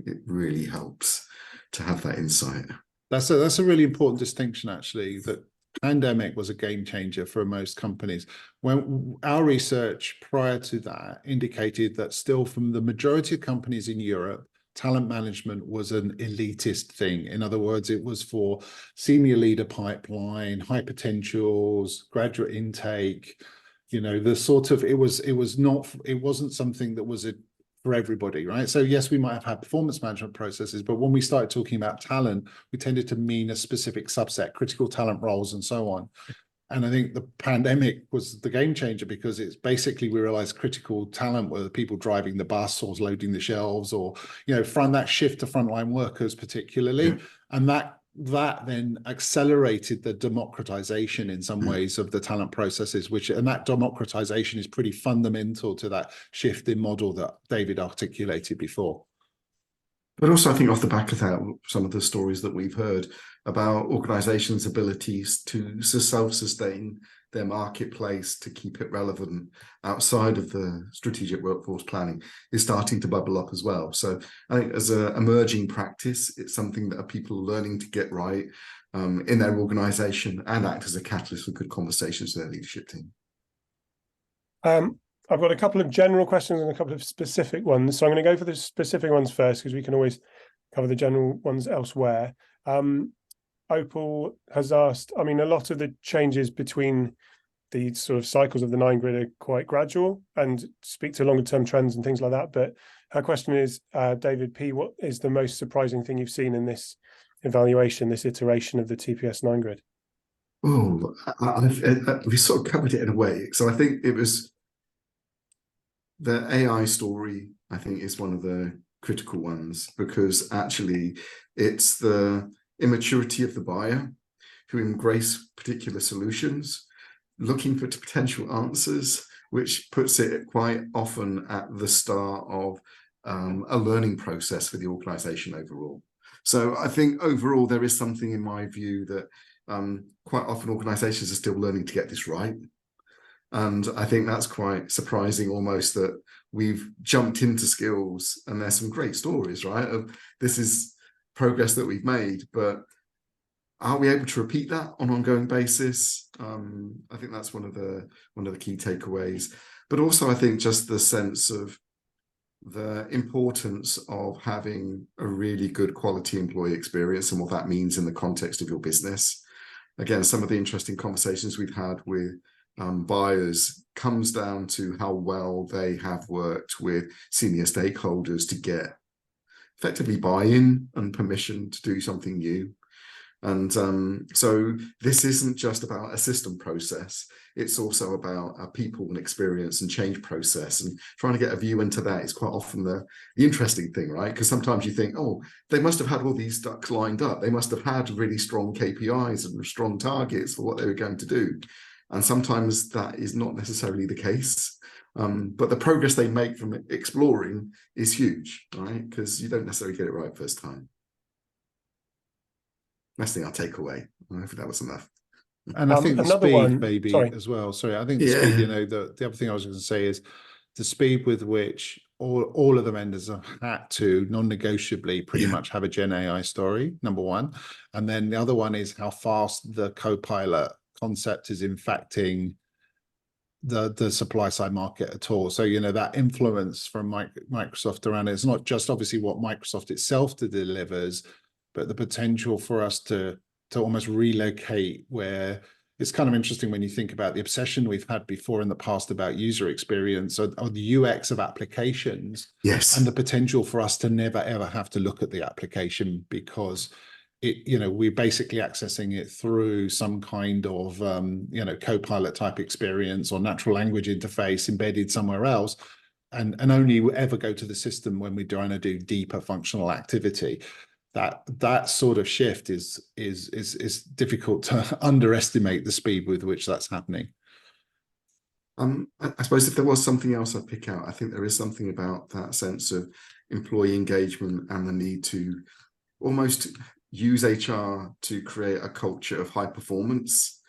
it really helps to have that insight. That's a really important distinction, actually, that pandemic was a game changer for most companies. When our research prior to that indicated that still from the majority of companies in Europe, talent management was an elitist thing. In other words, it was for senior leader pipeline, high potentials, graduate intake, the sort of, it wasn't something that was for everybody, right? So yes, we might have had performance management processes, but when we started talking about talent, we tended to mean a specific subset, critical talent roles and so on. And I think the pandemic was the game changer, because it's basically, we realized critical talent were the people driving the bus or loading the shelves, or, from that shift to frontline workers particularly. And that then accelerated the democratization in some ways of the talent processes, and that democratization is pretty fundamental to that shift in model that David articulated before. But also, I think off the back of that, some of the stories that we've heard about organizations' abilities to self-sustain their marketplace, to keep it relevant outside of the strategic workforce planning, is starting to bubble up as well. So I think as an emerging practice, it's something that people are learning to get right in their organization and act as a catalyst for good conversations with their leadership team. I've got a couple of general questions and a couple of specific ones. So I'm going to go for the specific ones first, because we can always cover the general ones elsewhere. Opal has asked, a lot of the changes between the sort of cycles of the 9 grid are quite gradual and speak to longer term trends and things like that. But her question is, David P., what is the most surprising thing you've seen in this evaluation, this iteration of the TPS 9 grid? Oh, we sort of covered it in a way. So I think it was the AI story, I think, is one of the critical ones, because actually it's the immaturity of the buyer who embrace particular solutions, looking for potential answers, which puts it quite often at the start of a learning process for the organization overall. So I think overall there is something, in my view, that quite often organizations are still learning to get this right. And I think that's quite surprising almost, that we've jumped into skills, and there's some great stories, right? Of this is progress that we've made, but are we able to repeat that on an ongoing basis? I think that's one of the key takeaways. But also I think just the sense of the importance of having a really good quality employee experience and what that means in the context of your business. Again, some of the interesting conversations we've had with buyers comes down to how well they have worked with senior stakeholders to get effectively buy-in and permission to do something new. And so this isn't just about a system process, it's also about a people and experience and change process, and trying to get a view into that is quite often the interesting thing, right? Because sometimes you think, oh, they must have had all these ducks lined up, they must have had really strong KPIs and strong targets for what they were going to do. And sometimes that is not necessarily the case. But the progress they make from exploring is huge, right? Because you don't necessarily get it right first time. That's the thing I'll take away. I think that was enough. And I think the another speed, one, maybe, sorry. as well. Sorry, I think the speed, you know, the other thing I was going to say is the speed with which all of the vendors have had to non-negotiably pretty much have a Gen AI story, number one. And then the other one is how fast the Copilot concept is infecting the supply side market at all. So, you know, that influence from Microsoft around it's not just obviously what Microsoft itself delivers, but the potential for us to almost relocate, where it's kind of interesting when you think about the obsession we've had before in the past about user experience or the UX of applications. Yes. And the potential for us to never, ever have to look at the application, because it, you know, we're basically accessing it through some kind of, you know, Copilot type experience or natural language interface embedded somewhere else. And only ever go to the system when we're trying to do deeper functional activity. That sort of shift is difficult to underestimate the speed with which that's happening. I suppose if there was something else I'd pick out, I think there is something about that sense of employee engagement and the need to almost use HR to create a culture of high performance.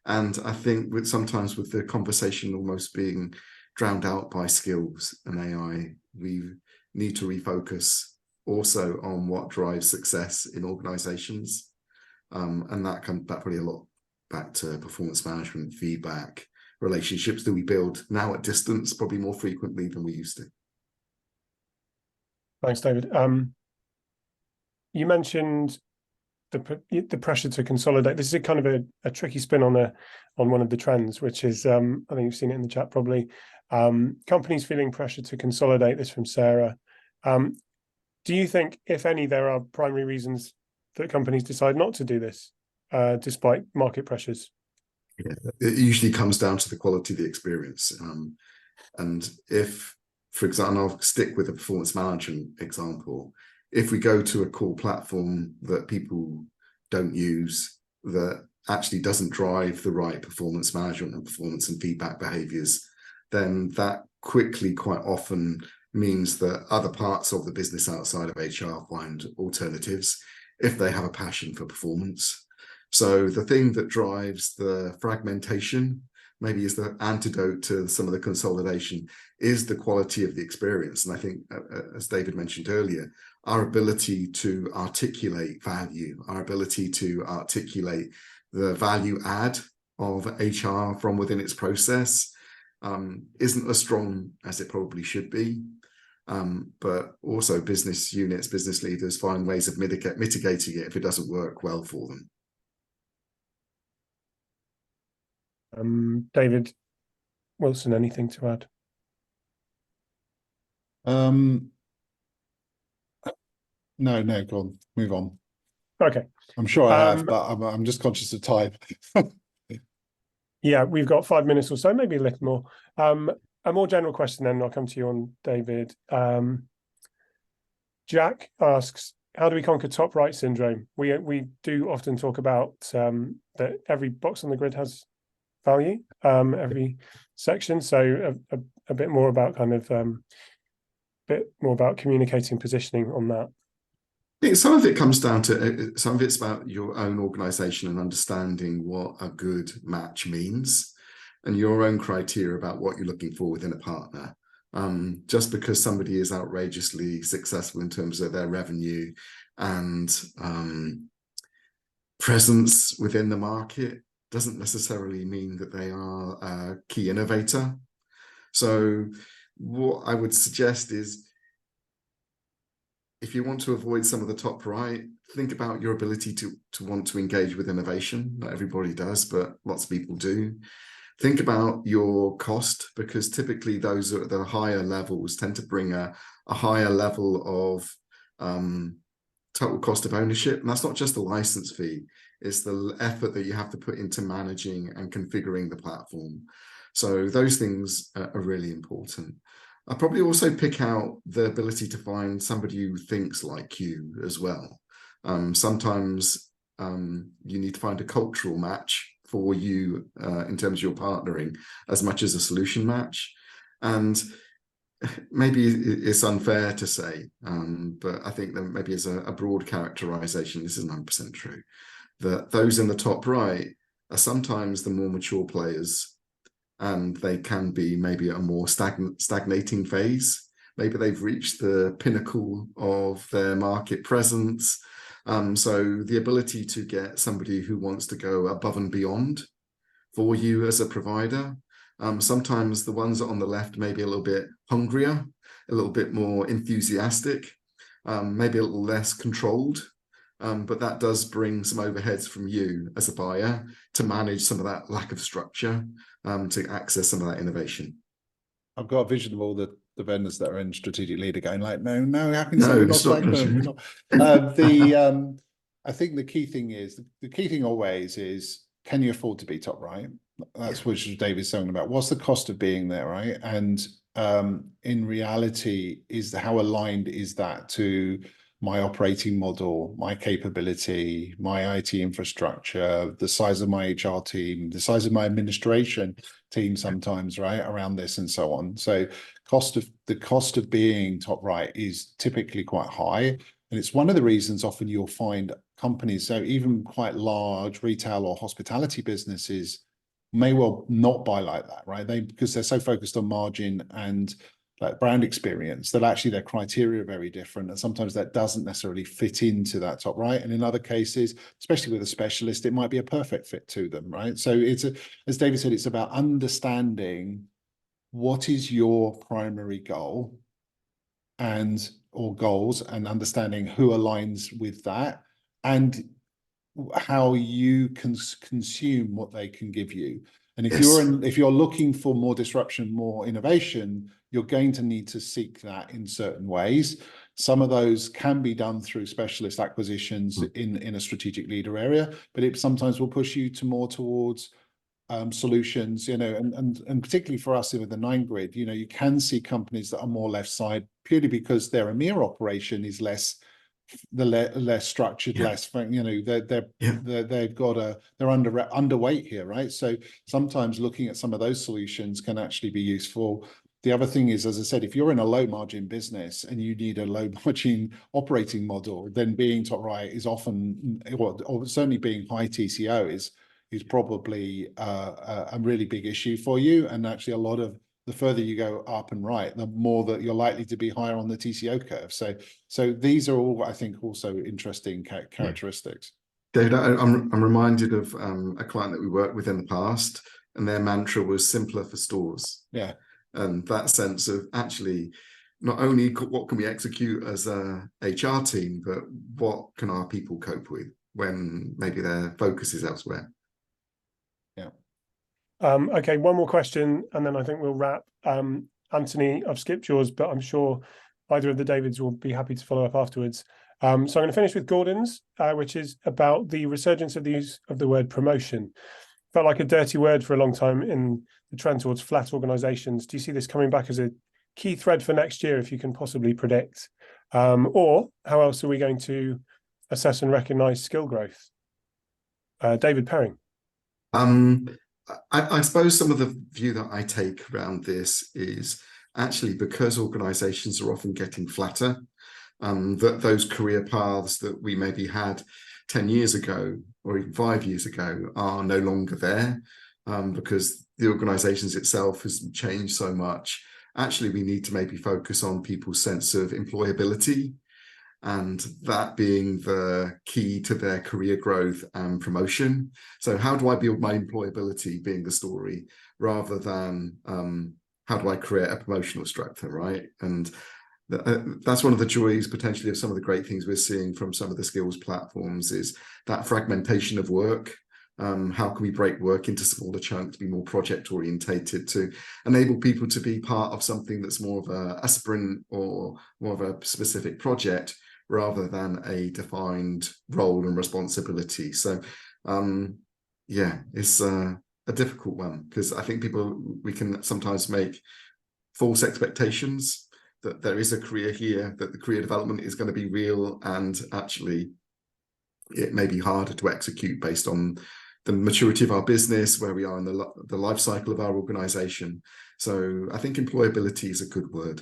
And I think sometimes with the conversation almost being drowned out by skills and AI, we need to refocus also on what drives success in organizations. And that probably a lot back to performance management, feedback, relationships that we build now at distance, probably more frequently than we used to. Thanks, David. You mentioned the pressure to consolidate. This is a kind of a tricky spin on one of the trends, which is I think you've seen it in the chat probably. Companies feeling pressure to consolidate. This from Sarah. Do you think, if any, there are primary reasons that companies decide not to do this, despite market pressures? Yeah, it usually comes down to the quality of the experience. And if, for example, I'll stick with a performance management example. If we go to a core platform that people don't use, that actually doesn't drive the right performance management and performance and feedback behaviors, then that quickly, quite often, means that other parts of the business outside of HR find alternatives if they have a passion for performance. So the thing that drives the fragmentation, maybe is the antidote to some of the consolidation, is the quality of the experience. And I think, as David mentioned earlier, our ability to articulate value, our ability to articulate the value add of HR from within its process isn't as strong as it probably should be. But also business units, business leaders find ways of mitigating it if it doesn't work well for them. David Wilson, anything to add? No, go on, move on. Okay. I'm sure I have, but I'm just conscious of time. Yeah, we've got 5 minutes or so, maybe a little more. a more general question, then I'll come to you on David. Jack asks, how do we conquer top right syndrome? We do often talk about that every box on the grid has value, every section. So a bit more about communicating positioning on that. I think some of it comes down to, some of it's about your own organization and understanding what a good match means and your own criteria about what you're looking for within a partner. Just because somebody is outrageously successful in terms of their revenue and presence within the market doesn't necessarily mean that they are a key innovator. So what I would suggest is, if you want to avoid some of the top right, think about your ability to want to engage with innovation. Not everybody does, but lots of people do. Think about your cost, because typically those are the higher levels tend to bring a higher level of total cost of ownership. And that's not just the license fee, it's the effort that you have to put into managing and configuring the platform. So those things are really important. I'll probably also pick out the ability to find somebody who thinks like you as well. Sometimes you need to find a cultural match for you in terms of your partnering as much as a solution match. And maybe it's unfair to say, but I think that maybe as a broad characterization, this is 100% true, that those in the top right are sometimes the more mature players, and they can be maybe a more stagnating phase. Maybe they've reached the pinnacle of their market presence. So the ability to get somebody who wants to go above and beyond for you as a provider. Sometimes the ones on the left may be a little bit hungrier, a little bit more enthusiastic, maybe a little less controlled. But that does bring some overheads from you as a buyer to manage some of that lack of structure, to access some of that innovation. I've got a vision of all the vendors that are in strategic leader going like, no, how can you say we're not like them? I think the key thing always is, can you afford to be top right? That's what David's talking about. What's the cost of being there, right? And in reality, how aligned is that to my operating model, my capability, my IT infrastructure, the size of my HR team, the size of my administration team sometimes, right, around this and so on. So the cost of being top right is typically quite high. And it's one of the reasons often you'll find companies, so even quite large retail or hospitality businesses, may well not buy like that, right? Because they're so focused on margin and like brand experience that actually their criteria are very different, and sometimes that doesn't necessarily fit into that top right. And in other cases, especially with a specialist, it might be a perfect fit to them, right? So as David said, it's about understanding what is your primary goal or goals, and understanding who aligns with that, and how you can consume what they can give you. And if you're looking for more disruption, more innovation, you're going to need to seek that in certain ways. Some of those can be done through specialist acquisitions in a strategic leader area, but it sometimes will push you to more towards solutions, and particularly for us with the 9 grid, you can see companies that are more left side purely because their EMEA operation is less structured, less, they're underweight here, right? So sometimes looking at some of those solutions can actually be useful. The other thing is, as I said, if you're in a low margin business and you need a low margin operating model, then being top right is often, or certainly being high TCO is probably a really big issue for you. And actually a lot of the further you go up and right, the more that you're likely to be higher on the TCO curve. So these are all, I think, also interesting characteristics. David, I'm reminded of a client that we worked with in the past, and their mantra was simpler for stores. Yeah. And that sense of actually not only what can we execute as a HR team, but what can our people cope with when maybe their focus is elsewhere. Yeah. Okay, one more question, and then I think we'll wrap. Anthony, I've skipped yours, but I'm sure either of the Davids will be happy to follow up afterwards. So I'm going to finish with Gordon's, which is about the resurgence of the use of the word promotion. felt like a dirty word for a long time in the trend towards flat organizations. Do you see this coming back as a key thread for next year, if you can possibly predict? Or how else are we going to assess and recognize skill growth? David Perring. I suppose some of the view that I take around this is actually because organizations are often getting flatter, that those career paths that we maybe had 10 years ago or even 5 years ago are no longer there, because the organizations itself has changed so much. Actually, we need to maybe focus on people's sense of employability, and that being the key to their career growth and promotion. So how do I build my employability being the story, rather than how do I create a promotional structure, right? And that's one of the joys potentially of some of the great things we're seeing from some of the skills platforms, is that fragmentation of work. How can we break work into smaller chunks, be more project orientated, to enable people to be part of something that's more of a sprint or more of a specific project, rather than a defined role and responsibility. So yeah, it's a difficult one, because I think we can sometimes make false expectations that there is a career here, that the career development is going to be real, and actually it may be harder to execute based on the maturity of our business, where we are in the life cycle of our organization. So I think employability is a good word.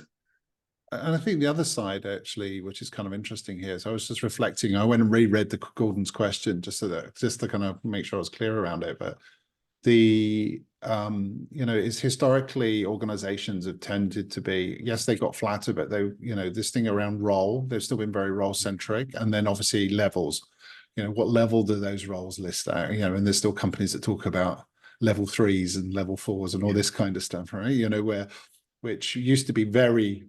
And I think the other side, actually, which is kind of interesting here, so I was just reflecting, I went and reread the Gordon's question just to kind of make sure I was clear around it. But the is historically organizations have tended to be, yes, they got flatter, but they, this thing around role, they've still been very role centric. And then obviously levels, what level do those roles list out? And there's still companies that talk about level 3s and level 4s and all this kind of stuff, right? Which used to be very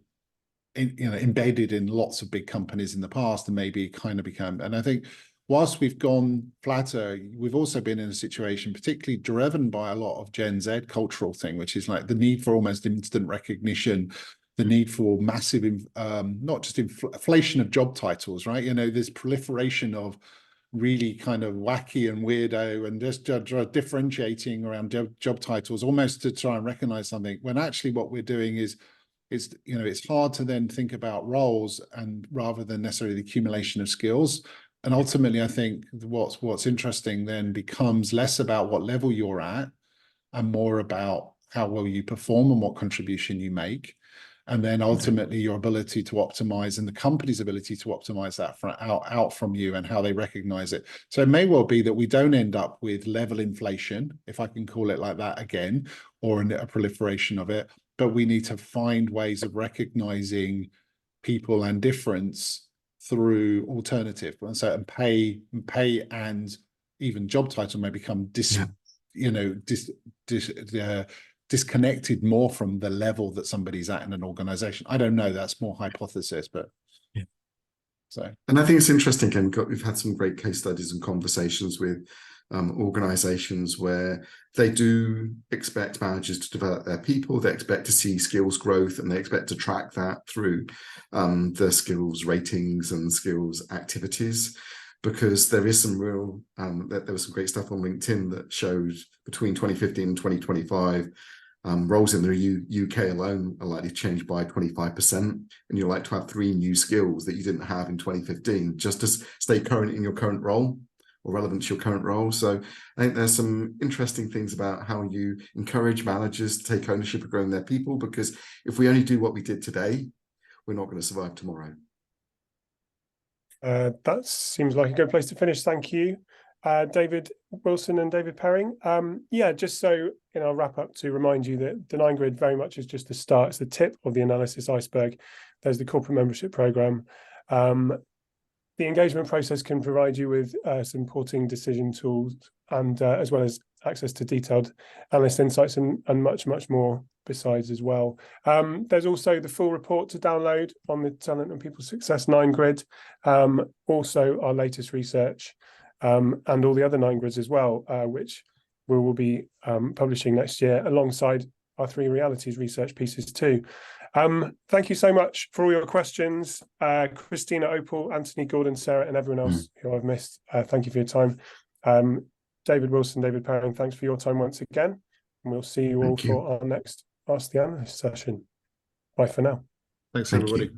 embedded in lots of big companies in the past, and maybe kind of become. And I think whilst we've gone flatter, we've also been in a situation, particularly driven by a lot of Gen Z cultural thing, which is like the need for almost instant recognition, the need for massive, not just inflation of job titles, right? This proliferation of really kind of wacky and weirdo, and just differentiating around job titles, almost to try and recognize something, when actually what we're doing is it's hard to then think about roles, and rather than necessarily the accumulation of skills. And ultimately, I think what's interesting then becomes less about what level you're at, and more about how well you perform and what contribution you make. And then ultimately your ability to optimize, and the company's ability to optimize that out from you, and how they recognize it. So it may well be that we don't end up with level inflation, if I can call it like that again, or a proliferation of it, but we need to find ways of recognizing people and difference through alternative. And so pay and even job title may become disconnected more from the level that somebody's at in an organization. I don't know, that's more hypothesis, but yeah. So, and I think it's interesting, Ken, we've had some great case studies and conversations with organizations where they do expect managers to develop their people, they expect to see skills growth, and they expect to track that through the skills ratings and skills activities. Because there is some real, there was some great stuff on LinkedIn that showed between 2015 and 2025, roles in the UK alone are likely to change by 25%, and you're likely to have 3 new skills that you didn't have in 2015, just to stay current in your current role, or relevant to your current role. So I think there's some interesting things about how you encourage managers to take ownership of growing their people, because if we only do what we did today, we're not going to survive tomorrow. That seems like a good place to finish. Thank you, David Wilson and David Perring. Yeah, just so in our wrap up, to remind you that the 9 Grid very much is just the start. It's the tip of the analysis iceberg. There's the corporate membership program. The engagement process can provide you with supporting decision tools, and as well as access to detailed analyst insights and much more besides as well. There's also the full report to download on the Talent and People Success 9 Grid, also our latest research, and all the other 9 Grids as well, which we will be publishing next year alongside our 3 realities research pieces too. Thank you so much for all your questions, Christina, Opal, Anthony, Gordon, Sarah, and everyone else who I've missed. Thank you for your time. David Wilson, David Perrin, thanks for your time once again. And we'll see you all Thank you. for our next Ask the Analyst session. Bye for now. Thanks, Thank you. everybody.